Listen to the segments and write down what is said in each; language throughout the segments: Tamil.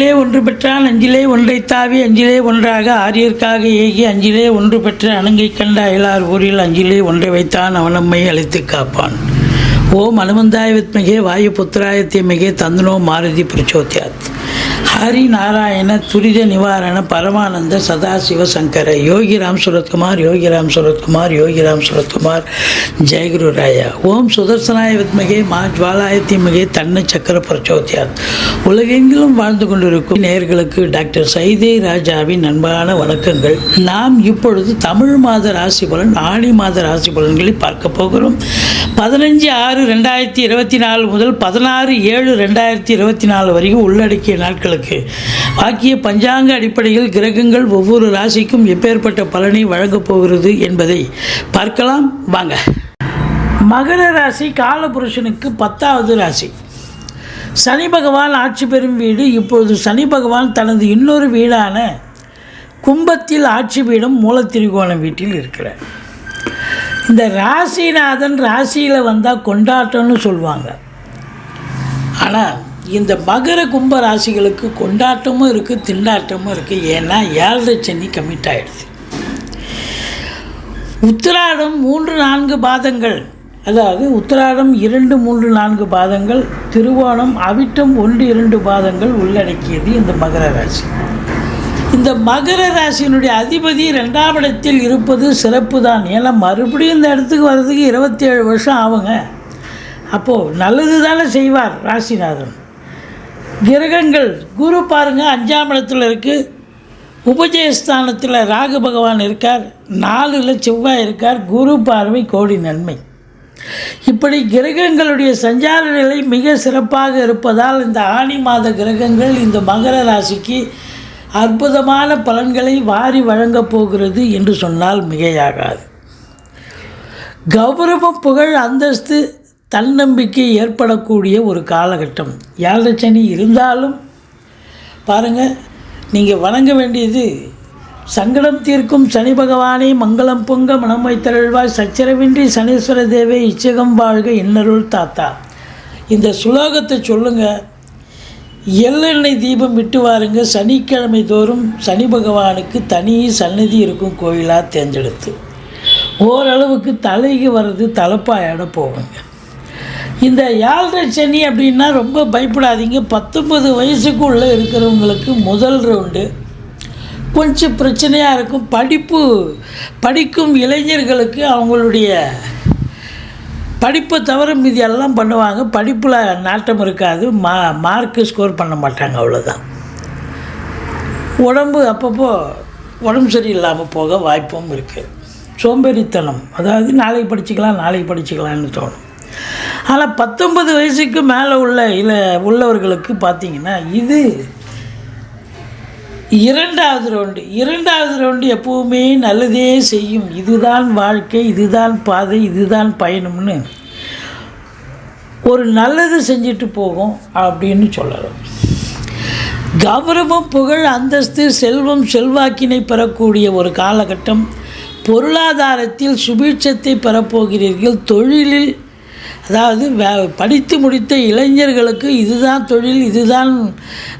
அஞ்சிலே ஒன்று பெற்றான் அஞ்சிலே ஒன்றை தாவி அஞ்சிலே ஒன்றாக ஆரியர்க்காக ஏகி அஞ்சிலே ஒன்று பெற்ற அணங்கை கண்ட அயலார் ஊரில் அஞ்சிலே ஒன்றை வைத்தான் அவனம்மை அழைத்து காப்பான். ஓம் அனுமந்தாய வித்மகே வாயு புத்திராய தீமகே தந்தனோ மாருதி பிரச்சோத்யாத். ஹரி நாராயண துரித நிவாரண பரமானந்த சதாசிவ சங்கர யோகிராம் சுரத்குமார் யோகிராம் சுரத்குமார் யோகிராம் சுரத்குமார் ஜெயகுரு ராயா. ஓம் சுதர்சனாய வித்மகே மா ஜுவாலாய தீமகே தன்ன சக்கர பிரச்சோத்யாத். உலகெங்கிலும் வாழ்ந்து கொண்டிருக்கும் நேயர்களுக்கு டாக்டர் சைதே ராஜாவின் அன்பான வணக்கங்கள். நாம் இப்பொழுது தமிழ் மாத ராசி பலன் ஆணி மாத ராசி பலன்களை பார்க்க போகிறோம். 15/6/2024 முதல் 16/7/2024 வரைக்கும் உள்ளடக்கிய நாட்களுக்கு வாக்கிய பஞ்சாங்க அடிப்படையில் கிரகங்கள் ஒவ்வொரு ராசிக்கும் எப்பேற்பட்ட பலனை வழங்கப் போகிறது என்பதை பார்க்கலாம் வாங்க. மகர ராசி காலபுருஷனுக்கு 10வது ராசி. சனி பகவான் ஆட்சி பெறும் வீடு. இப்பொழுது சனி பகவான் தனது இன்னொரு வீடான கும்பத்தில் ஆட்சி பீடம் மூலத்திரிகோணம் வீட்டில் இருக்கிறார். இந்த ராசிநாதன் ராசியில் வந்தால் கொண்டாட்டம்னு சொல்லுவாங்க. ஆனால் இந்த மகர கும்ப ராசிகளுக்கு கொண்டாட்டமும் இருக்குது, திண்டாட்டமும் இருக்குது. ஏன்னா 7 சனி கமிட் ஆகிடுது. உத்திராடம் 3-4 பாதங்கள், அதாவது உத்திராடம் 2-3-4 பாதங்கள், திருவோணம் அவிட்டம் 1-2 பாதங்கள் உள்ளடக்கியது இந்த மகர ராசி. இந்த மகர ராசியினுடைய அதிபதி 2ஆம் இடத்தில் இருப்பது சிறப்பு தான். ஏன்னா மறுபடியும் இந்த இடத்துக்கு வர்றதுக்கு 27 வருஷம் ஆகுங்க. அப்போது நல்லது தானே செய்வார் ராசிநாதன். கிரகங்கள் குரு பாருங்கள் 5ஆம் இடத்துல இருக்குது. உபஜயஸ்தானத்தில் ராகு பகவான் இருக்கார். 4ல் செவ்வாய் இருக்கார். குரு பார்வை கோடி நன்மை. இப்படி கிரகங்களுடைய சஞ்சார நிலை மிக சிறப்பாக இருப்பதால் இந்த ஆணி மாத கிரகங்கள் இந்த மகர ராசிக்கு அற்புதமான பலன்களை வாரி வழங்கப் போகிறது என்று சொன்னால் மிகையாகாது. கௌரவம், புகழ், அந்தஸ்து, தன்னம்பிக்கை ஏற்படக்கூடிய ஒரு காலகட்டம். 7 சனி இருந்தாலும் பாருங்கள், நீங்கள் வணங்க வேண்டியது சங்கடம் தீர்க்கும் சனி பகவானே மங்களம் பொங்க மனம் வைத்தருள்வாய் சச்சரவின்றி சனீஸ்வர தேவே இச்சகம் வாழ்க இன்னருள் தாத்தா. இந்த சுலோகத்தை சொல்லுங்கள். எள்ளெண்ணெய் தீபம் விட்டு வாருங்க. சனிக்கிழமை தோறும் சனி பகவானுக்கு தனி சன்னதி இருக்கும் கோயிலாக தேர்ந்தெடுத்து ஓரளவுக்கு தலைக்கு வர்றது தலைப்பாயோட போகுங்க. இந்த 7 சனி அப்படின்னா ரொம்ப பயப்படாதீங்க. 19 வயசுக்குள்ளே இருக்கிறவங்களுக்கு முதல் ரவுண்டு கொஞ்சம் பிரச்சனையாக இருக்கும். படிக்கும் இளைஞர்களுக்கு அவங்களுடைய படிப்பை தவிர மீதி எல்லாம் பண்ணுவாங்க. படிப்பில் நாட்டம் இருக்காது. மார்க்கு ஸ்கோர் பண்ண மாட்டாங்க, அவ்வளோதான். அப்பப்போ உடம்பு சரியில்லாமல் போக வாய்ப்பும் இருக்குது. சோம்பேறித்தனம், அதாவது நாளைக்கு படிச்சுக்கலாம்னு தோணும். ஆனால் 19 வயசுக்கு மேலே உள்ளவர்களுக்கு பார்த்திங்கன்னா இது 2வது ரவுண்டு எப்போவுமே நல்லதே செய்யும். இதுதான் வாழ்க்கை, இதுதான் பாதை, இதுதான் பயணம்னு ஒரு நல்லது செஞ்சுட்டு போகும் அப்படின்னு சொல்லலாம். கௌரவம், புகழ், அந்தஸ்து, செல்வம், செல்வாக்கினை பெறக்கூடிய ஒரு காலகட்டம். பொருளாதாரத்தில் சுபீட்சத்தை பெறப்போகிறீர்கள். தொழிலில், அதாவது படித்து முடித்த இளைஞர்களுக்கு இதுதான் தொழில், இதுதான்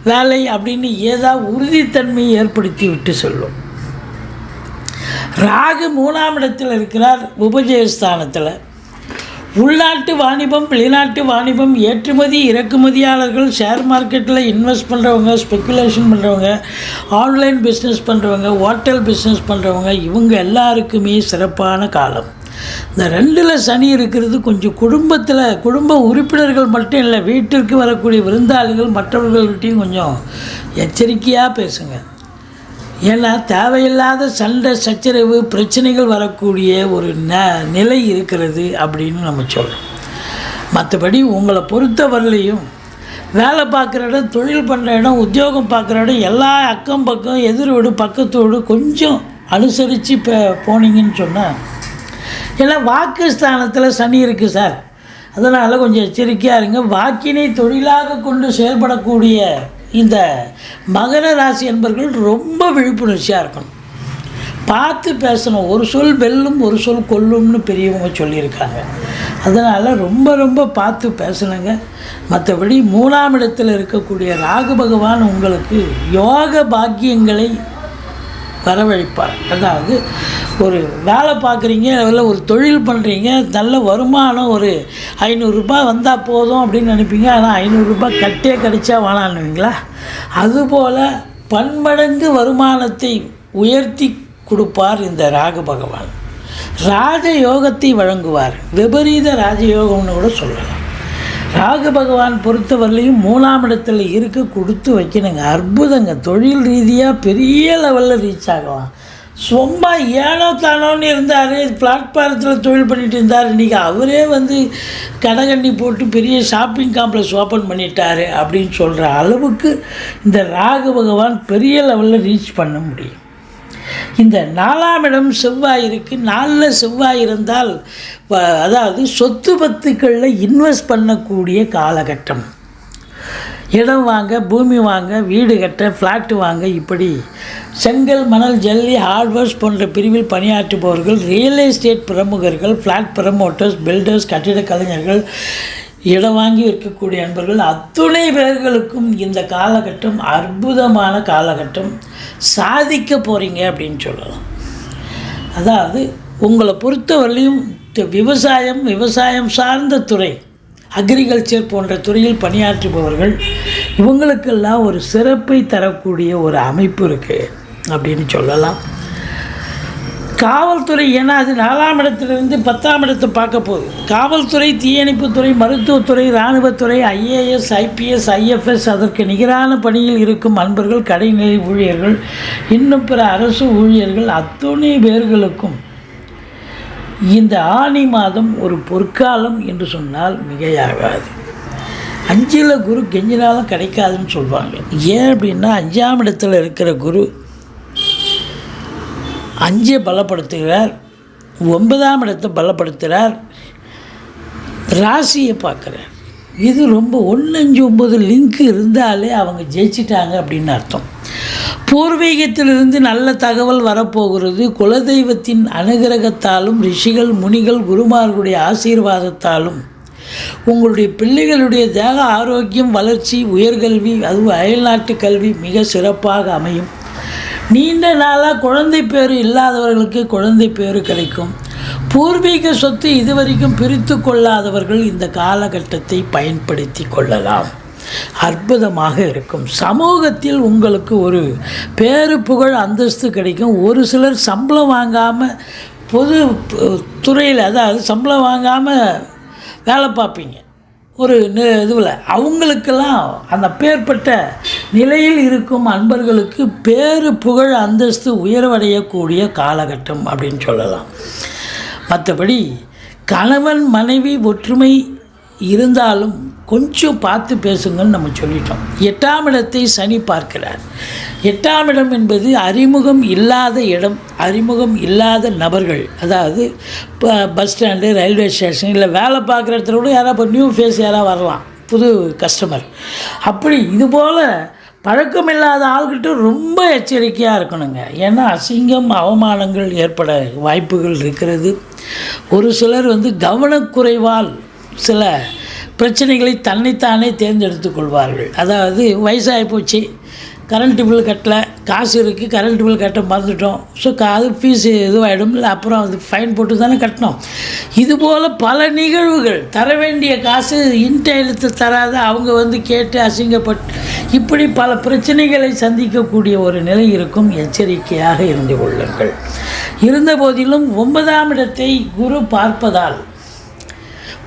வேலை அப்படின்னு ஏதாவது உறுதித்தன்மையை ஏற்படுத்தி விட்டு சொல்லும். ராகு 3ஆம் இடத்தில் இருக்கிறார் உபஜயஸ்தானத்தில். உள்நாட்டு வாணிபம், வெளிநாட்டு வாணிபம், ஏற்றுமதி இறக்குமதியாளர்கள், ஷேர் மார்க்கெட்டில் இன்வெஸ்ட் பண்ணுறவங்க, ஸ்பெக்குலேஷன் பண்ணுறவங்க, ஆன்லைன் பிஸ்னஸ் பண்ணுறவங்க, ஹோட்டல் பிஸ்னஸ் பண்ணுறவங்க, இவங்க எல்லாருக்குமே சிறப்பான காலம். இந்த 2ல் சனி இருக்கிறது கொஞ்சம் குடும்ப உறுப்பினர்கள் மட்டும் இல்லை, வீட்டிற்கு வரக்கூடிய விருந்தாளிகள் மற்றவர்கள்கிட்டையும் கொஞ்சம் எச்சரிக்கையாக பேசுங்க. ஏன்னா தேவையில்லாத சண்டை சச்சரவு பிரச்சனைகள் வரக்கூடிய ஒரு நிலை இருக்கிறது அப்படின்னு நம்ம சொல்கிறோம். மற்றபடி உங்களை பொறுத்தவரையிலையும் வேலை பார்க்குற இடம், தொழில் பண்ணுற இடம், உத்தியோகம் பார்க்குற இடம் எல்லா அக்கம் பக்கம் எதிரோடு பக்கத்தோடு கொஞ்சம் அனுசரித்து போனீங்கன்னு சொன்னால், ஏன்னா வாக்குஸ்தானத்தில் சனி இருக்குது சார், அதனால் கொஞ்சம் எச்சரிக்கையாக இருங்க. வாக்கினை தொழிலாக கொண்டு செயல்படக்கூடிய இந்த மகர ராசி என்பவர்கள் ரொம்ப விழிப்புணர்ச்சியாக இருக்கணும். பார்த்து பேசணும். ஒரு சொல் வெல்லும் ஒரு சொல் கொல்லும்னு பெரியவங்க சொல்லியிருக்காங்க. அதனால் ரொம்ப ரொம்ப பார்த்து பேசணுங்க. மற்றபடி 3ஆம் இடத்தில் இருக்கக்கூடிய ராகு பகவான் உங்களுக்கு யோக பாக்கியங்களை வரவழைப்பார். அதாவது ஒரு வேலை பார்க்குறீங்க, இல்லை ஒரு தொழில் பண்ணுறீங்க, நல்ல வருமானம் ஒரு 500 ரூபாய் வந்தால் போதும் அப்படின்னு நினைப்பீங்க. ஆனால் 500 ரூபாய் கட்டே கிடைச்சா வேணான்னுவீங்களா? அதுபோல் பன்மடங்கு வருமானத்தை உயர்த்தி கொடுப்பார் இந்த ராகு பகவான். ராஜயோகத்தை வழங்குவார். விபரீத ராஜயோகம்னு கூட சொல்லலாம். ராகு பகவான் பொறுத்தவரையிலையும் 3ஆம் இடத்துல இருக்க கொடுத்து வைக்கணுங்க. அற்புதங்க. தொழில் ரீதியாக பெரிய லெவலில் ரீச் ஆகலாம். சும்மா ஏனோ தானோன்னு இருந்தார், பிளாட்ஃபாரத்தில் தொழில் பண்ணிட்டு இருந்தார். இன்றைக்கி அவரே வந்து கடகண்ணி போட்டு பெரிய ஷாப்பிங் காம்ப்ளெக்ஸ் ஓப்பன் பண்ணிட்டார் அப்படின்னு சொல்கிற அளவுக்கு இந்த ராகு பகவான் பெரிய லெவலில் ரீச் பண்ண முடியும். இந்த 4ஆம் இடம் செவ்வாய் இருக்குது. 4ல் செவ்வாய் இருந்தால் அதாவது சொத்து பத்துக்களில் இன்வெஸ்ட் பண்ணக்கூடிய காலகட்டம். இடம் வாங்க, பூமி வாங்க, வீடு கட்ட, ஃப்ளாட்டு வாங்க, இப்படி செங்கல், மணல், ஜல்லி, ஹார்ட்வேர்ஸ் போன்ற பிரிவில் பணியாற்றுபவர்கள், ரியல் எஸ்டேட் பிரமுகர்கள், ஃப்ளாட் ப்ரமோட்டர்ஸ், பில்டர்ஸ், கட்டிடக் கலைஞர்கள், இடம் வாங்கி இருக்கக்கூடிய நண்பர்கள் அத்துணை பேர்களுக்கும் இந்த காலகட்டம் அற்புதமான காலகட்டம். சாதிக்க போகிறீங்க அப்படின்னு சொல்லலாம். அதாவது உங்களை பொறுத்தவரையிலையும் விவசாயம் சார்ந்த துறை, அக்ரிகல்ச்சர் போன்ற துறையில் பணியாற்றுபவர்கள் இவங்களுக்கெல்லாம் ஒரு சிறப்பை தரக்கூடிய ஒரு அமைப்பு இருக்குது அப்படின்னு சொல்லலாம். காவல்துறை, ஏன்னா அது 4ஆம் இடத்துலேருந்து 10ஆம் இடத்தை பார்க்க போகுது. காவல்துறை, தீயணைப்புத்துறை, மருத்துவத்துறை, இராணுவத்துறை, IAS, IPS, IFS, அதற்கு நிகரான பணியில் இருக்கும் அன்பர்கள், கடைநிலை ஊழியர்கள், இன்னும் பிற அரசு ஊழியர்கள் அத்துணை பேர்களுக்கும் இந்த ஆனி மாதம் ஒரு பொற்காலம் என்று சொன்னால் மிகையாகாது. 5ல் குரு கெஞ்சினாலும் கிடைக்காதுன்னு சொல்லுவாங்க. ஏன் அப்படின்னா 5ஆம் இடத்துல இருக்கிற குரு 5 பலப்படுத்துகிறார், 9ஆம் இடத்தை பலப்படுத்துகிறார், ராசியை பார்க்குறார். இது ரொம்ப 1, 5, 9 லிங்க் இருந்தாலே அவங்க ஜெயிச்சிட்டாங்க அப்படின்னு அர்த்தம். பூர்வீகத்திலிருந்து நல்ல தகவல் வரப்போகிறது. குலதெய்வத்தின் அனுகிரகத்தாலும், ரிஷிகள், முனிகள், குருமார்களுடைய ஆசீர்வாதத்தாலும் உங்களுடைய பிள்ளைகளுடைய தேக ஆரோக்கியம், வளர்ச்சி, உயர்கல்வி, அதுவும் அயல்நாட்டு கல்வி மிக சிறப்பாக அமையும். நீண்ட நாளாக குழந்தை பேர் இல்லாதவர்களுக்கு குழந்தை பேர் கிடைக்கும். பூர்வீக சொத்து இதுவரைக்கும் பிரித்து கொள்ளாதவர்கள் இந்த காலகட்டத்தை பயன்படுத்தி கொள்ளலாம். அற்புதமாக இருக்கும். சமூகத்தில் உங்களுக்கு ஒரு பேரு, புகழ், அந்தஸ்து கிடைக்கும். ஒரு சிலர் சம்பளம் வாங்காமல் பொது துறையில், அதாவது சம்பளம் வாங்காமல் வேலை பார்ப்பீங்க ஒரு இதுவில், அவங்களுக்கெல்லாம் அந்த பேர்பட்ட நிலையில் இருக்கும் அன்பர்களுக்கு பேரு, புகழ், அந்தஸ்து உயர்வடையக்கூடிய காலகட்டம் அப்படின்னு சொல்லலாம். மற்றபடி கணவன் மனைவி ஒற்றுமை இருந்தாலும் கொஞ்சம் பார்த்து பேசுங்கன்னு நம்ம சொல்லிட்டோம். 8ஆம் இடத்தை சனி பார்க்கிறார். 8ஆம் இடம் என்பது அறிமுகம் இல்லாத இடம், அறிமுகம் இல்லாத நபர்கள். அதாவது இப்போ பஸ் ஸ்டாண்டு, ரயில்வே ஸ்டேஷன், இல்லை வேலை பார்க்குற இடத்துல கூட யாராவது இப்போ நியூ ஃபேஸ் யாராவது வரலாம், புது கஸ்டமர். அப்படி இதுபோல் பழக்கமில்லாத ஆள்கிட்ட ரொம்ப எச்சரிக்கையாக இருக்கணுங்க. ஏன்னா அசிங்கம், அவமானங்கள் ஏற்பட வாய்ப்புகள் இருக்கிறது. ஒரு சிலர் கவனக்குறைவால் சில பிரச்சனைகளை தன்னைத்தானே தேர்ந்தெடுத்து கொள்வார்கள். அதாவது வயசாகி போச்சு, கரண்ட்டு பில் கட்டலை, காசு இருக்குது, கரண்ட்டு பில் கட்ட மறந்துட்டோம், ஸோ அது ஃபீஸு இதுவாகிடும், இல்லை அப்புறம் அது ஃபைன் போட்டு தானே கட்டணும். இதுபோல் பல நிகழ்வுகள், தர வேண்டிய காசு இன்டைலத்து தராத அவங்க கேட்டு அசிங்கப்பட்டு இப்படி பல பிரச்சனைகளை சந்திக்கக்கூடிய ஒரு நிலை இருக்கும். எச்சரிக்கையாக இருந்து கொள்ளுங்கள். இருந்த போதிலும் 9ஆம் இடத்தை குரு பார்ப்பதால்,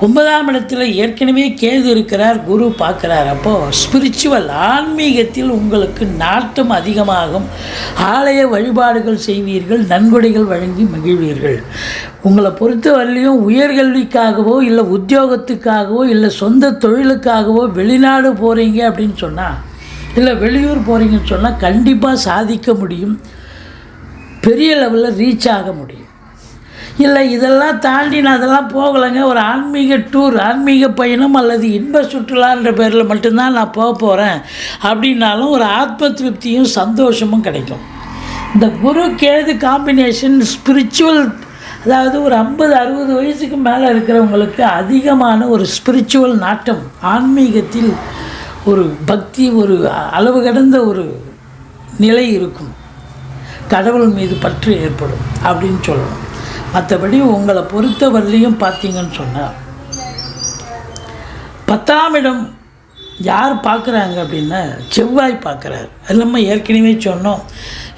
9ஆம் இடத்தில் ஏற்கனவே கேது இருக்கிறார், குரு பார்க்குறார். அப்போது ஸ்பிரிச்சுவல், ஆன்மீகத்தில் உங்களுக்கு நாட்டம் அதிகமாகும். ஆலய வழிபாடுகள் செய்வீர்கள், நன்கொடைகள் வழங்கி மகிழ்வீர்கள். உங்களை பொறுத்தவரையிலையும் உயர்கல்விக்காகவோ, இல்லை உத்தியோகத்துக்காகவோ, இல்லை சொந்த தொழிலுக்காகவோ வெளிநாடு போகிறீங்க அப்படின்னு சொன்னால், இல்லை வெளியூர் போகிறீங்கன்னு சொன்னால் கண்டிப்பாக சாதிக்க முடியும், பெரிய லெவலில் ரீச் ஆக முடியும். இல்லை இதெல்லாம் தாண்டி நான் அதெல்லாம் போகலைங்க, ஒரு ஆன்மீக டூர், ஆன்மீக பயணம் அல்லது இன்ப சுற்றுலான்ற பேரில் மட்டும்தான் நான் போக போகிறேன் அப்படின்னாலும் ஒரு ஆத்ம திருப்தியும் சந்தோஷமும் கிடைக்கும். இந்த குரு கேது காம்பினேஷன் ஸ்பிரிச்சுவல், அதாவது ஒரு 50-60 வயசுக்கு மேலே இருக்கிறவங்களுக்கு அதிகமான ஒரு ஸ்பிரிச்சுவல் நாட்டம், ஆன்மீகத்தில் ஒரு பக்தி, ஒரு அளவு கடந்த ஒரு நிலை இருக்கும், கடவுள் மீது பற்று ஏற்படும் அப்படின்னு சொல்லணும். மற்றபடி உங்களை பொறுத்தவரையிலையும் பார்த்தீங்கன்னு சொன்னால் 10ஆம் இடம் யார் பார்க்குறாங்க அப்படின்னா செவ்வாய் பார்க்குறாரு. அது நம்ம ஏற்கனவே சொன்னோம்,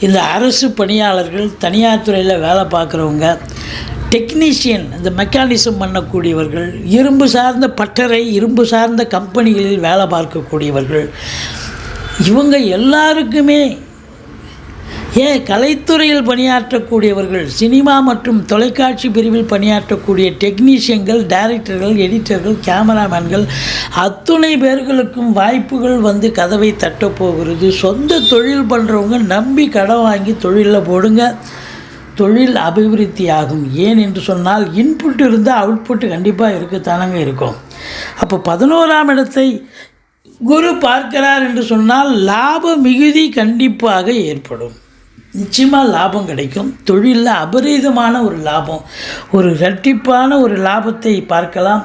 இந்த அரசு பணியாளர்கள், தனியார் துறையில் வேலை பார்க்குறவங்க, டெக்னீஷியன், இந்த மெக்கானிசம் பண்ணக்கூடியவர்கள், இரும்பு சார்ந்த பட்டறை, இரும்பு சார்ந்த கம்பெனிகளில் வேலை பார்க்கக்கூடியவர்கள், இவங்க எல்லாருக்குமே, ஏன் கலைத்துறையில் பணியாற்றக்கூடியவர்கள், சினிமா மற்றும் தொலைக்காட்சி பிரிவில் பணியாற்றக்கூடிய டெக்னீஷியன்கள், டைரக்டர்கள், எடிட்டர்கள், கேமராமேன்கள், அத்துணை பேர்களுக்கும் வாய்ப்புகள் வந்து கதவை தட்டப்போகிறது. சொந்த தொழில் பண்ணுறவங்க நம்பி கடன் வாங்கி தொழிலில் போடுங்க, தொழில் அபிவிருத்தி ஆகும். ஏன் என்று சொன்னால் இன்புட் இருந்தால் அவுட்புட் கண்டிப்பாக இருக்கத்தானங்க இருக்கும். அப்போ 11ஆம் இடத்தை குரு பார்க்கிறார் என்று சொன்னால் லாப மிகுதி கண்டிப்பாக ஏற்படும். நிச்சயமாக லாபம் கிடைக்கும். தொழிலில் அபரீதமான ஒரு லாபம், ஒரு இரட்டிப்பான ஒரு லாபத்தை பார்க்கலாம்.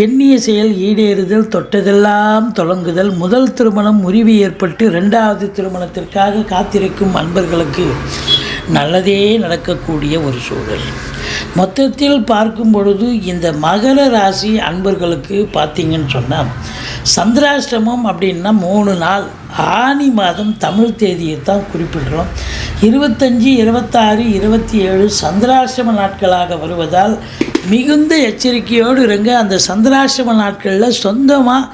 எண்ணிய செயல் ஈடேறுதல், தொட்டதெல்லாம் தொடங்குதல், முதல் திருமணம் முறிவு ஏற்பட்டு 2வது திருமணத்திற்காக காத்திருக்கும் அன்பர்களுக்கு நல்லதே நடக்கக்கூடிய ஒரு சூழல். மொத்தத்தில் பார்க்கும் பொழுது இந்த மகர ராசி அன்பர்களுக்கு பார்த்திங்கன்னு சொன்னால் சந்திராஷ்டமம் அப்படின்னா 3 நாள், ஆனி மாதம் தமிழ் தேதியை தான் குறிப்பிடுறோம். 25, 26, 27 சந்திராஷ்டம நாட்களாக வருவதால் மிகுந்த எச்சரிக்கையோடு இருங்க. அந்த சந்திராஷ்டம நாட்களில் சொந்தமாக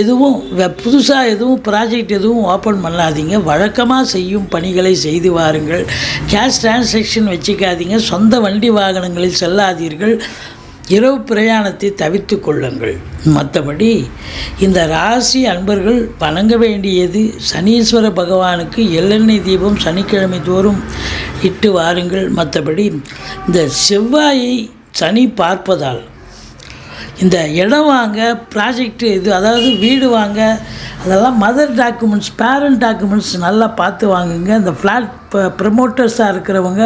எதுவும் புதுசாக எதுவும் ப்ராஜெக்ட் எதுவும் ஓப்பன் பண்ணாதீங்க. வழக்கமாக செய்யும் பணிகளை செய்து வாருங்கள். கேஷ் டிரான்சாக்ஷன் வச்சுக்காதீங்க. சொந்த வண்டி வாகனங்களில் செல்லாதீர்கள். இரவு பிரயாணத்தை தவிர்த்து கொள்ளுங்கள். மற்றபடி இந்த ராசி அன்பர்கள் வணங்க வேண்டியது சனீஸ்வர பகவானுக்கு எள்ளெண்ணெய் தீபம் சனிக்கிழமை தோறும் இட்டு வாருங்கள். மற்றபடி இந்த செவ்வாயை சனி பார்ப்பதால் இந்த இடம் வாங்க, ப்ராஜெக்டு இது, அதாவது வீடு வாங்க, அதெல்லாம் மதர் டாக்குமெண்ட்ஸ், பேரண்ட் டாக்குமெண்ட்ஸ் நல்லா பார்த்து வாங்குங்க. இந்த ஃப்ளாட் ப்ரமோட்டர்ஸாக இருக்கிறவங்க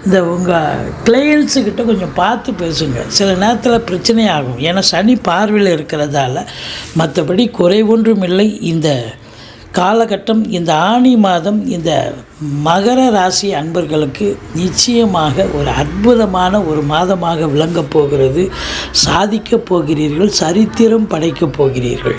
இந்த உங்கள் கிளையண்ட்ஸுக்கிட்ட கொஞ்சம் பார்த்து பேசுங்க. சில நேரத்தில் பிரச்சனை ஆகும், ஏன்னா சனி பார்வையில் இருக்கிறதால. மற்றபடி குறை ஒன்றும் இல்லை. இந்த காலகட்டம், இந்த ஆனி மாதம் இந்த மகர ராசி அன்பர்களுக்கு நிச்சயமாக ஒரு அற்புதமான ஒரு மாதமாக விளங்கப் போகிறது. சாதிக்கப் போகிறீர்கள், சரித்திரம் படைக்கப் போகிறீர்கள்.